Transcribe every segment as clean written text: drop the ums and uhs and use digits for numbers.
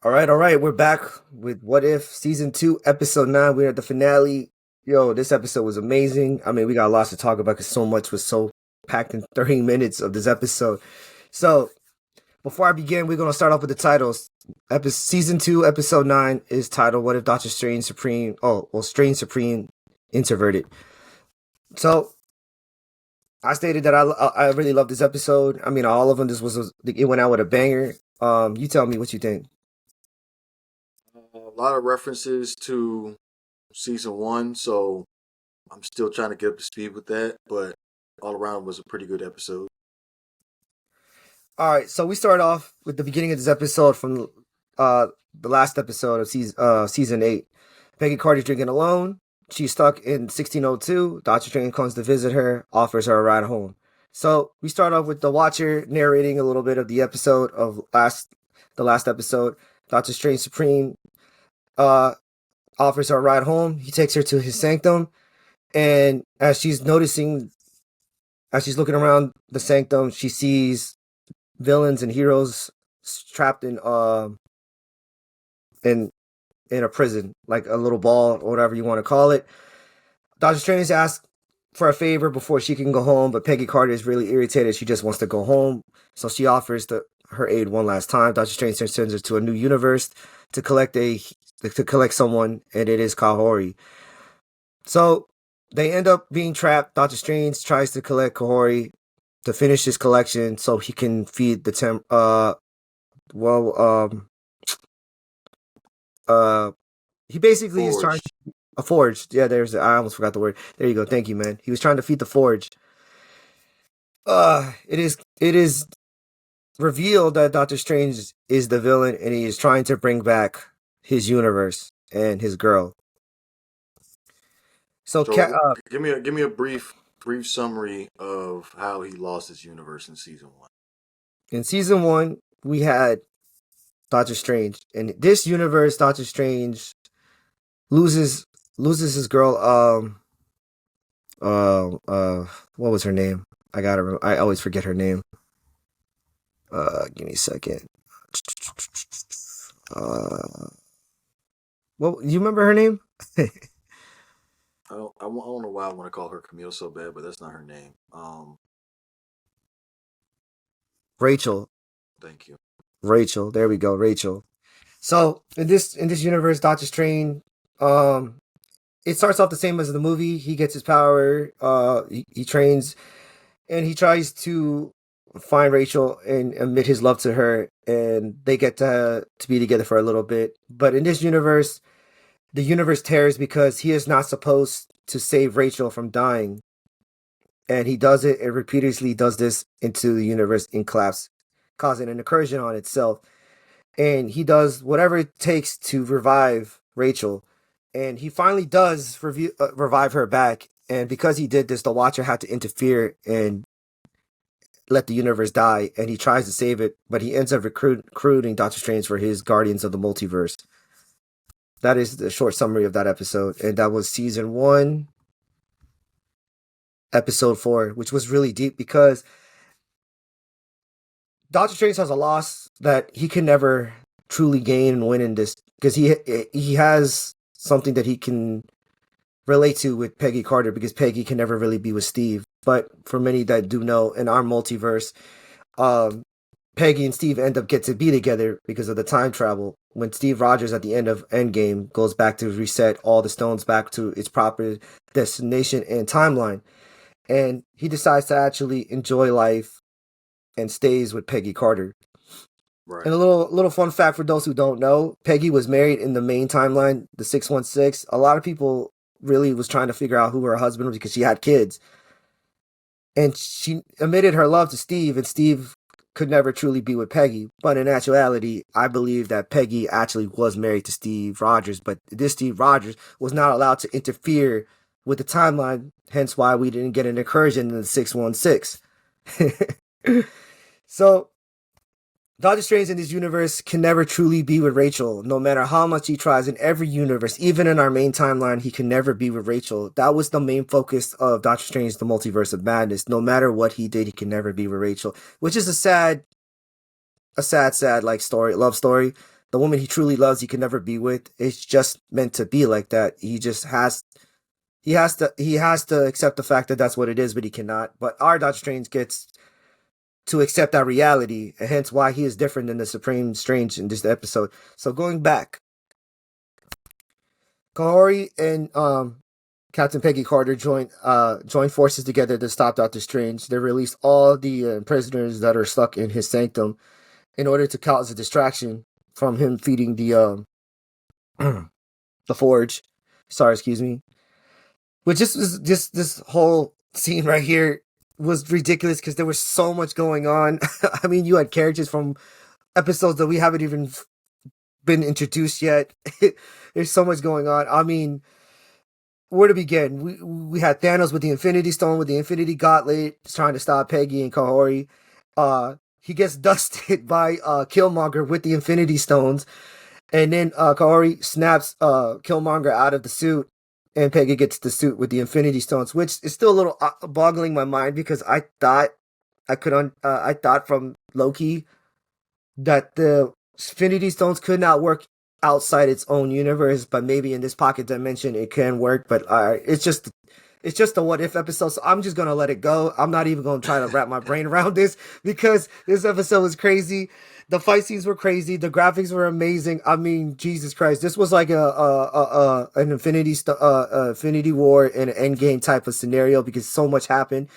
All right. We're back with What If Season 2, Episode 9. We're at the finale. Yo, this episode was amazing. I mean, we got lots to talk about because so much was so packed in 30 minutes of this episode. So, before I begin, we're going to start off with the titles. Season 2, Episode 9 is titled What If Doctor Strange Supreme, Strange Supreme Introverted. So, I stated that I really love this episode. I mean, all of them, it went out with a banger. You tell me what you think. A lot of references to season one, so I'm still trying to get up to speed with that, but all around was a pretty good episode. All right, so we start off with the beginning of this episode from the last episode of season 8. Peggy Carter's drinking alone. She's stuck in 1602. Doctor Strange comes to visit her, offers her a ride home. So we start off with the Watcher narrating a little bit of the episode of the last episode. Doctor Strange Supreme uh, offers her a ride home. He takes her to his sanctum, and as she's looking around the sanctum, she sees villains and heroes trapped in in a prison, like a little ball or whatever you want to call it. Doctor Strange asks for a favor before she can go home, but Peggy Carter is really irritated. She just wants to go home, so she offers her aid one last time. Doctor Strange sends her to a new universe to collect someone, and it is Kahori. So they end up being trapped. Doctor Strange tries to collect Kahori to finish his collection so he can feed the he basically is trying Forge. a forge. Yeah, I almost forgot the word. There you go. Thank you, man. He was trying to feed the forge. It is revealed that Doctor Strange is the villain and he is trying to bring back his universe and his girl. So So give me a brief summary of how he lost his universe in season one. in season 1, we had Doctor Strange. In this universe, Doctor Strange loses his girl. What was her name? I always forget her name. Give me a second. Well, you remember her name? I don't know why I want to call her Camille so bad, but that's not her name. Rachel. Thank you. Rachel. There we go. Rachel. So in this universe, Doctor Strange, it starts off the same as the movie. He gets his power. He trains, and he tries to find Rachel and admit his love to her, and they get to be together for a little bit. But in this universe, the universe tears because he is not supposed to save Rachel from dying, and he does it and repeatedly does this into the universe in collapse, causing an incursion on itself. And he does whatever it takes to revive Rachel, and he finally does revive her back. And because he did this, the Watcher had to interfere and let the universe die, and he tries to save it, but he ends up recruiting Doctor Strange for his Guardians of the Multiverse. That is the short summary of that episode, and that was season 1, episode 4, which was really deep because Doctor Strange has a loss that he can never truly gain and win in this, because he has something that he can relate to with Peggy Carter, because Peggy can never really be with Steve. But for many that do know, in our multiverse, um, Peggy and Steve end up get to be together because of the time travel. When Steve Rogers at the end of Endgame goes back to reset all the stones back to its proper destination and timeline, and he decides to actually enjoy life and stays with Peggy Carter. And Right. a little fun fact for those who don't know, Peggy was married in the main timeline, the 616. A lot of people really was trying to figure out who her husband was because she had kids. And she admitted her love to Steve, and Steve could never truly be with Peggy. But in actuality, I believe that Peggy actually was married to Steve Rogers, but this Steve Rogers was not allowed to interfere with the timeline, hence why we didn't get an incursion in the 616. So Doctor Strange in this universe can never truly be with Rachel, no matter how much he tries. In every universe, even in our main timeline, he can never be with Rachel. That was the main focus of Doctor Strange, the Multiverse of Madness. No matter what he did, he can never be with Rachel, which is a sad like story, love story. the woman he truly loves he can never be with. It's just meant to be like that. He has to accept the fact that that's what it is, but he cannot. But our Doctor Strange gets to accept that reality, and hence why he is different than the Supreme Strange in this episode. So going back, Kahori and Captain Peggy Carter join forces together to stop Doctor Strange. They release all the prisoners that are stuck in his sanctum in order to cause a distraction from him feeding the the forge. Sorry, excuse me. But just this whole scene right here was ridiculous because there was so much going on. I mean, you had characters from episodes that we haven't even been introduced yet. There's so much going on. I mean, where to begin? We had Thanos with the Infinity Stone, with the Infinity Gauntlet, trying to stop Peggy and Kahori. He gets dusted by Killmonger with the Infinity Stones, and then Kahori snaps Killmonger out of the suit, and Peggy gets the suit with the Infinity Stones, which is still a little boggling my mind because I thought from Loki that the Infinity Stones could not work outside its own universe, but maybe in this pocket dimension it can work. But it's just a what if episode, so I'm just gonna let it go. I'm not even gonna try to wrap my brain around this because this episode was crazy. The fight scenes were crazy. The graphics were amazing. I mean, Jesus Christ, this was like an Infinity War and an Endgame type of scenario because so much happened.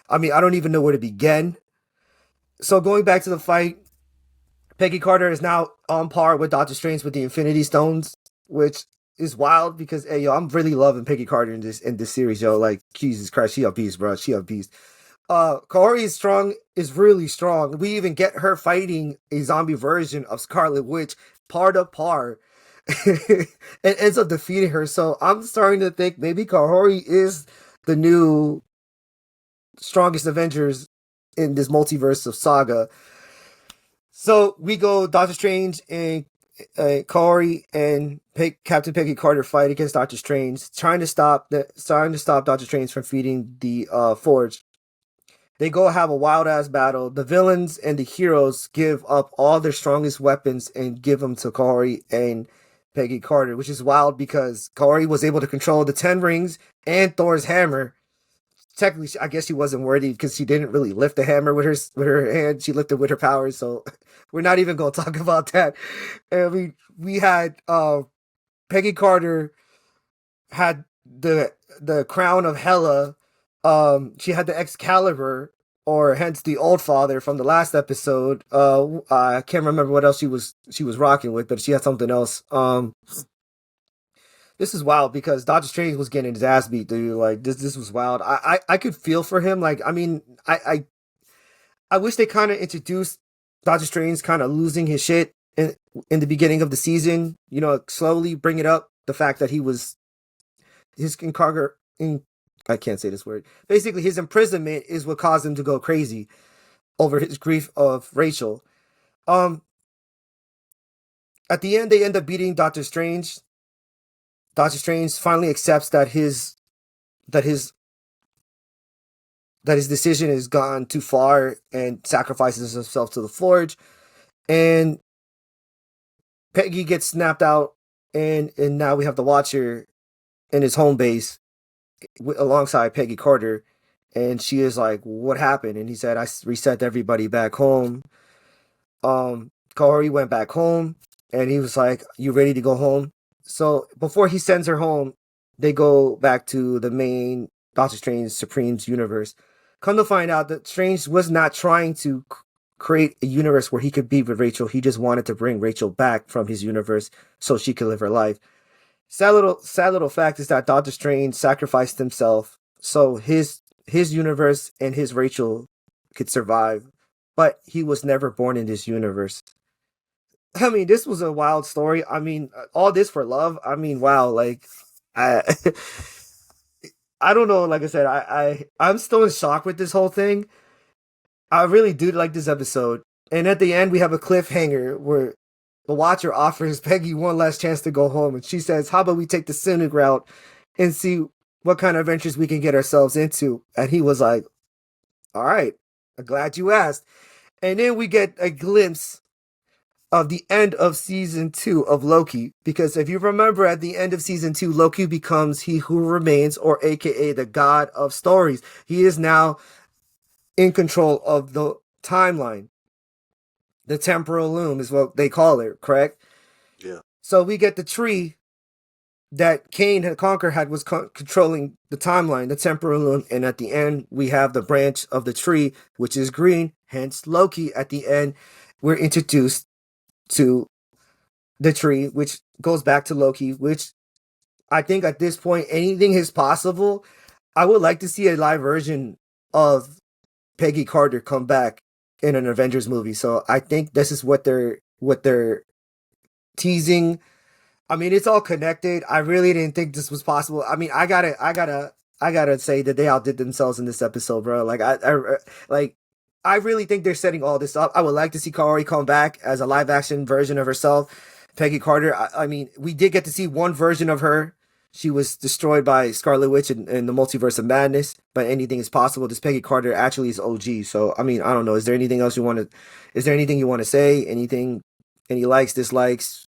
I mean, I don't even know where to begin. So going back to the fight, Peggy Carter is now on par with Doctor Strange with the Infinity Stones, which is wild because hey yo, I'm really loving Peggy Carter in this series, yo. Like Jesus Christ, she a beast, bro. She a beast. Kahori is really strong. We even get her fighting a zombie version of Scarlet Witch, par to par, and ends up defeating her. So I'm starting to think maybe Kahori is the new strongest Avengers in this multiverse of saga. So we go Doctor Strange and Corey and Captain Peggy Carter fight against Doctor Strange, trying to stop Doctor Strange from feeding the Forge. They go have a wild ass battle. The villains and the heroes give up all their strongest weapons and give them to Corey and Peggy Carter, which is wild because Corey was able to control the 10 rings and Thor's hammer. Technically, I guess she wasn't worthy because she didn't really lift the hammer with her hand. She lifted with her powers. So we're not even going to talk about that. And we had Peggy Carter had the crown of Hela. She had the Excalibur, or hence the Old Father from the last episode. I can't remember what else she was rocking with, but she had something else. This is wild because Doctor Strange was getting his ass beat, dude. Like this was wild. I could feel for him. Like I mean, I wish they kind of introduced Doctor Strange kind of losing his shit in the beginning of the season. You know, slowly bring it up the fact that he was his in I can't say this word. Basically, his imprisonment is what caused him to go crazy over his grief of Rachel. Um, at the end, they end up beating Doctor Strange. Doctor Strange finally accepts that his that his decision has gone too far and sacrifices himself to the Forge. And Peggy gets snapped out, and now we have the Watcher in his home base alongside Peggy Carter. And she is like, "What happened?" And he said, "I reset everybody back home." Corey went back home, and he was like, "You ready to go home?" So before he sends her home, they go back to the main Doctor Strange Supreme's universe. Come to find out that Strange was not trying to create a universe where he could be with Rachel. He just wanted to bring Rachel back from his universe so she could live her life. Sad little fact is that Doctor Strange sacrificed himself so his universe and his Rachel could survive, but he was never born in this universe. I mean, this was a wild story. I mean, all this for love. I mean, wow. Like, I, I don't know. Like I said, I'm still in shock with this whole thing. I really do like this episode. And at the end, we have a cliffhanger where the Watcher offers Peggy one last chance to go home, and she says, "How about we take the scenic route and see what kind of adventures we can get ourselves into?" And he was like, "All right, I'm glad you asked." And then we get a glimpse of the end of season 2 of Loki. Because if you remember, at the end of season 2, Loki becomes He Who Remains, or AKA the God of Stories. He is now in control of the timeline. The temporal loom is what they call it, correct? Yeah. So we get the tree that Kane had conquered had was controlling the timeline, the temporal loom, and at the end we have the branch of the tree, which is green. Hence Loki. At the end, we're introduced to the tree, which goes back to Loki. Which I think at this point anything is possible. I would like to see a live version of Peggy Carter come back in an Avengers movie. So I think this is what they're teasing. I mean, it's all connected. I really didn't think this was possible. I mean, I gotta say that they outdid themselves in this episode, bro. Like, I really think they're setting all this up. I would like to see Kaori come back as a live action version of herself, Peggy Carter. I mean, we did get to see one version of her. She was destroyed by Scarlet Witch in the Multiverse of Madness, but anything is possible. This Peggy Carter actually is OG. So, I mean, I don't know. Is there anything else you want to? Is there anything you want to say? Anything? Any likes, dislikes?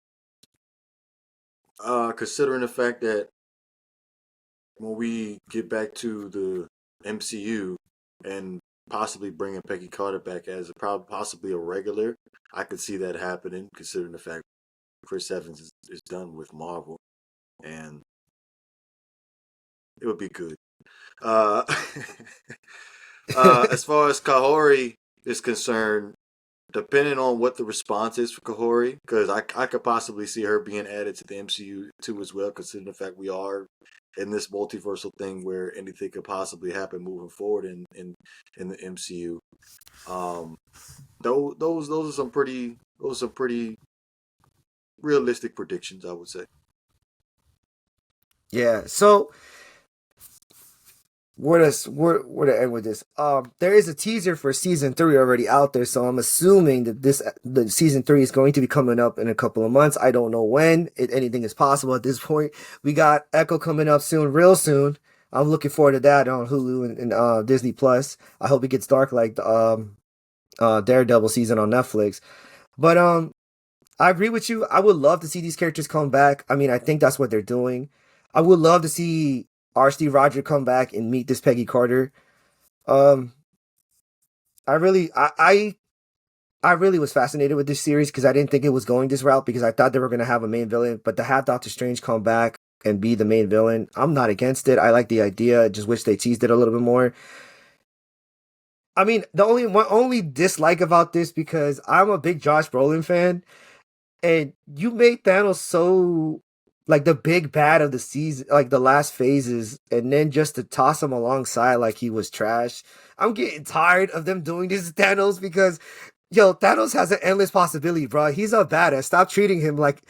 Considering the fact that when we get back to the MCU and possibly bringing Peggy Carter back as possibly a regular, I could see that happening. Considering the fact Chris Evans is done with Marvel, and it would be good. Uh, as far as Kahori is concerned, depending on what the response is for Kahori, because I could possibly see her being added to the MCU too as well, considering the fact we are in this multiversal thing where anything could possibly happen moving forward in the MCU. Um, those are some pretty realistic predictions, I would say. Yeah. So where to end with this? There is a teaser for season 3 already out there, so I'm assuming that the season 3 is going to be coming up in a couple of months. I don't know when. Anything is possible at this point. We got Echo coming up soon, real soon. I'm looking forward to that on Hulu and Disney Plus. I hope it gets dark like the Daredevil season on Netflix. But I agree with you. I would love to see these characters come back. I mean, I think that's what they're doing. I would love to see R. Steve Roger come back and meet this Peggy Carter. Um, I really, I really was fascinated with this series because I didn't think it was going this route because I thought they were going to have a main villain, but to have Doctor Strange come back and be the main villain, I'm not against it. I like the idea. I just wish they teased it a little bit more. I mean, the only dislike about this because I'm a big Josh Brolin fan, and you made Thanos so like the big bad of the season, like the last phases, and then just to toss him alongside like he was trash. I'm getting tired of them doing this to Thanos because yo, Thanos has an endless possibility, bro. He's a badass. Stop treating him like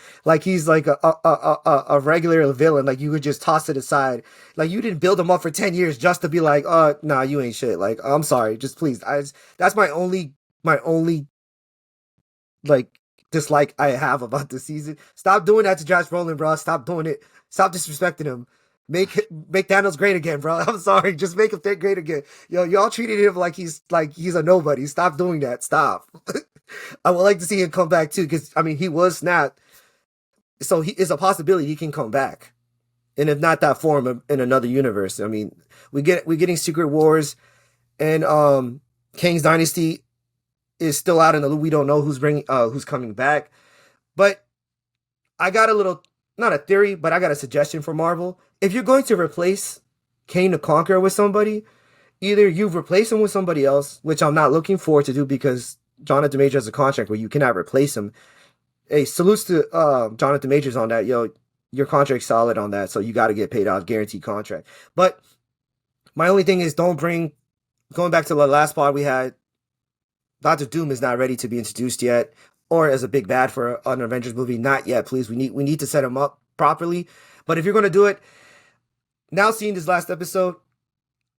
he's like a regular villain. Like you could just toss it aside. Like you didn't build him up for 10 years just to be like, nah, you ain't shit. Like I'm sorry, just please. That's my only like dislike I have about the season. Stop doing that to Josh Brolin, bro. Stop doing it. Stop disrespecting him. Make Thanos great again, bro. I'm sorry. Just make him great again. Yo, y'all treated him like he's a nobody. Stop doing that. Stop. I would like to see him come back too, because I mean he was snapped, so he is a possibility he can come back, and if not that form in another universe. I mean, we're getting Secret Wars and King's Dynasty is still out in the loop. We don't know who's coming back. But I got a little not a theory, but I got a suggestion for Marvel. If you're going to replace Kane the Conqueror with somebody, either you replace him with somebody else, which I'm not looking forward to do because Jonathan Major has a contract where you cannot replace him. Hey, salutes to Jonathan Majors on that. Yo, your contract's solid on that, so you got to get paid out, guaranteed contract. But my only thing is don't bring going back to the last part we had. Doctor Doom is not ready to be introduced yet, or as a big bad for an Avengers movie. Not yet, please. We need to set him up properly. But if you're gonna do it, now seeing this last episode,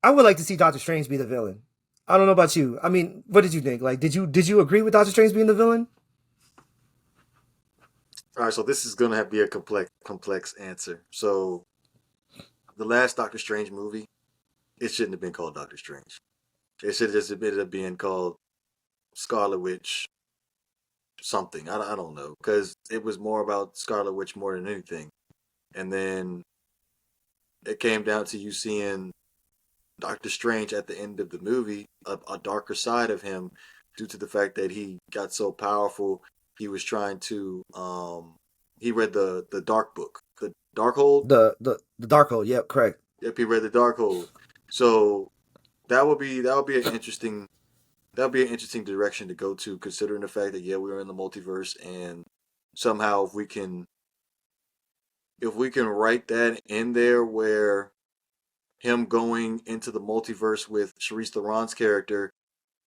I would like to see Doctor Strange be the villain. I don't know about you. I mean, what did you think? Like, did you agree with Doctor Strange being the villain? All right, so this is gonna have to be a complex answer. So the last Doctor Strange movie, it shouldn't have been called Doctor Strange. It should have just ended up being called Scarlet Witch something. I don't know because it was more about Scarlet Witch more than anything. And then it came down to you seeing Doctor Strange at the end of the movie, a darker side of him, due to the fact that he got so powerful. He was trying to he read the Dark Book, the Darkhold. The Darkhold. Yep, correct. Yep, he read the Darkhold. So that would be an interesting direction to go to, considering the fact that yeah, we are in the multiverse, and somehow if we can write that in there where him going into the multiverse with Charisse Theron's character,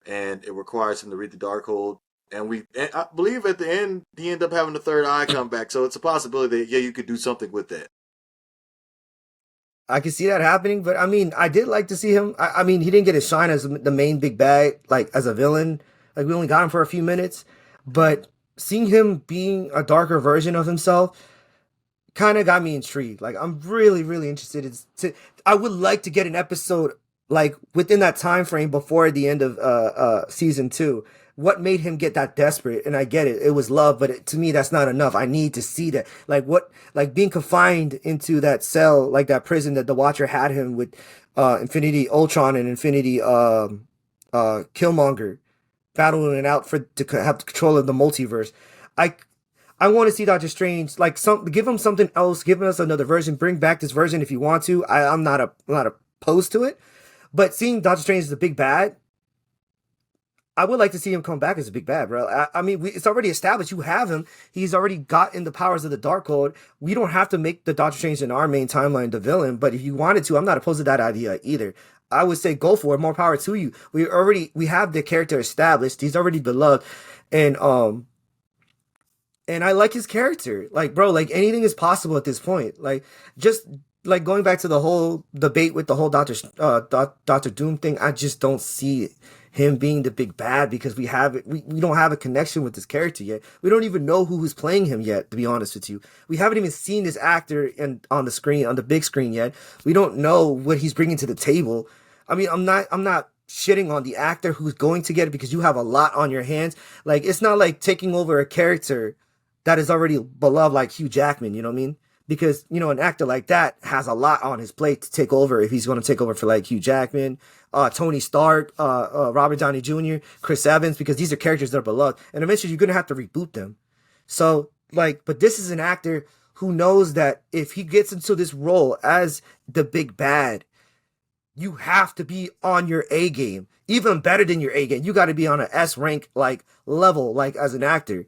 and it requires him to read the Darkhold. And I believe at the end he ended up having the third eye come back, so it's a possibility that yeah, you could do something with that. I can see that happening, but I mean, I did like to see him. I mean, he didn't get his shine as the main big bad, like as a villain. Like we only got him for a few minutes, but seeing him being a darker version of himself kind of got me intrigued. Like I'm really, really interested in to. I would like to get an episode like within that time frame before the end of season two. What made him get that desperate? And I get it; it was love, but to me, that's not enough. I need to see that. Like what, like being confined into that cell, like that prison that the Watcher had him with, Infinity Ultron and Infinity Killmonger battling it out for to have control of the multiverse. I I want to see Doctor Strange like some give him something else, give us another version, bring back this version if you want to. I'm not opposed to it, but seeing Doctor Strange as the big bad, I would like to see him come back as a big bad, bro. I mean, it's already established. You have him. He's already gotten the powers of the Darkhold. We don't have to make the Doctor Strange in our main timeline the villain, but if you wanted to, I'm not opposed to that idea either. I would say go for it. More power to you. We have the character established. He's already beloved, and and I like his character. Like, bro, like anything is possible at this point. Like, just like going back to the whole debate with the whole Doctor Doom thing, I just don't see him being the big bad because we don't have a connection with this character yet. We don't even know who's playing him yet, to be honest with you. We haven't even seen this actor on the screen, on the big screen yet. We don't know what he's bringing to the table. I mean, I'm not shitting on the actor who's going to get it because you have a lot on your hands. Like, it's not like taking over a character that is already beloved like Hugh Jackman, you know what I mean? Because, you know, an actor like that has a lot on his plate to take over if he's going to take over for like Hugh Jackman, Tony Stark, Robert Downey Jr., Chris Evans, because these are characters that are beloved. And eventually you're going to have to reboot them. So, like, but this is an actor who knows that if he gets into this role as the big bad, you have to be on your A game, even better than your A game. You got to be on an S rank like level, like as an actor.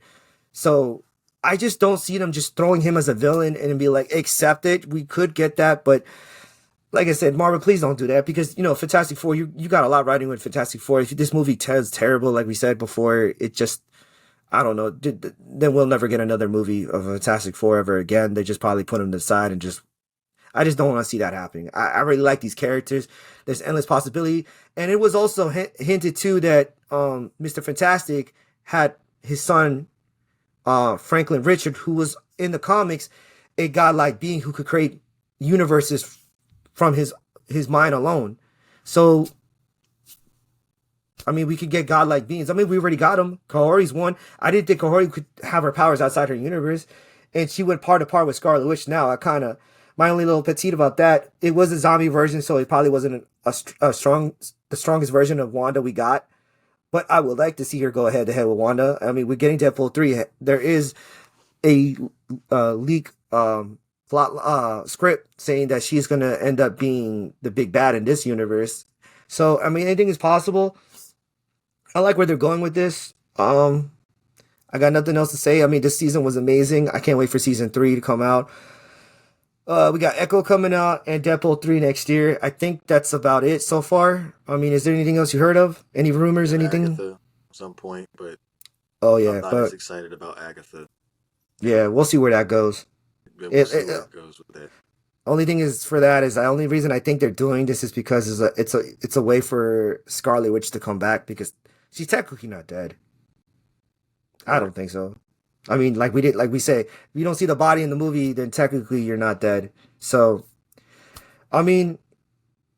So I just don't see them just throwing him as a villain and be like, accept it. We could get that, but like I said, Marvel, please don't do that because you know Fantastic Four. You got a lot riding with Fantastic Four. If this movie is terrible, like we said before, it just I don't know. Then we'll never get another movie of Fantastic Four ever again. They just probably put them to the side and just. I just don't want to see that happening. I really like these characters. There's endless possibility, and it was also hinted too that Mr. Fantastic had his son Franklin Richard, who was in the comics a godlike being who could create universes from his mind alone. So, I mean, we could get godlike beings. I mean, we already got them. Kahori's one. I didn't think Kahori could have her powers outside her universe, and she went part to part with Scarlet Witch. Now, I kind of my only little petite about that. It was a zombie version, so it probably wasn't the strongest version of Wanda we got. But I would like to see her go head to head with Wanda. I mean, we're getting Deadpool 3. There is a leak plot script saying that she's going to end up being the big bad in this universe. So, I mean, anything is possible. I like where they're going with this. I got nothing else to say. I mean, this season was amazing. I can't wait for season 3 to come out. We got Echo coming out and Deadpool 3 next year. I think that's about it so far. I mean, is there anything else you heard of? Any rumors, anything? Agatha at some point, but oh I'm yeah, not but as excited about Agatha. yeah, we'll see where that goes. Yeah, we'll see where it goes with that. Only thing is for that is the only reason I think they're doing this is because it's a way for Scarlet Witch to come back because she's technically not dead. I don't think so. I mean, like we say, if you don't see the body in the movie, then technically you're not dead. So, I mean,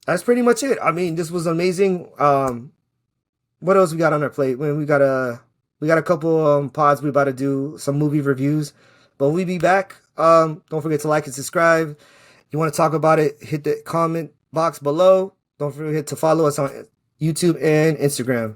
that's pretty much it. I mean, this was amazing. What else we got on our plate? When we got We got a couple pods we about to do some movie reviews, but we'll be back. Don't forget to like and subscribe. You want to talk about it? Hit the comment box below. Don't forget to follow us on YouTube and Instagram.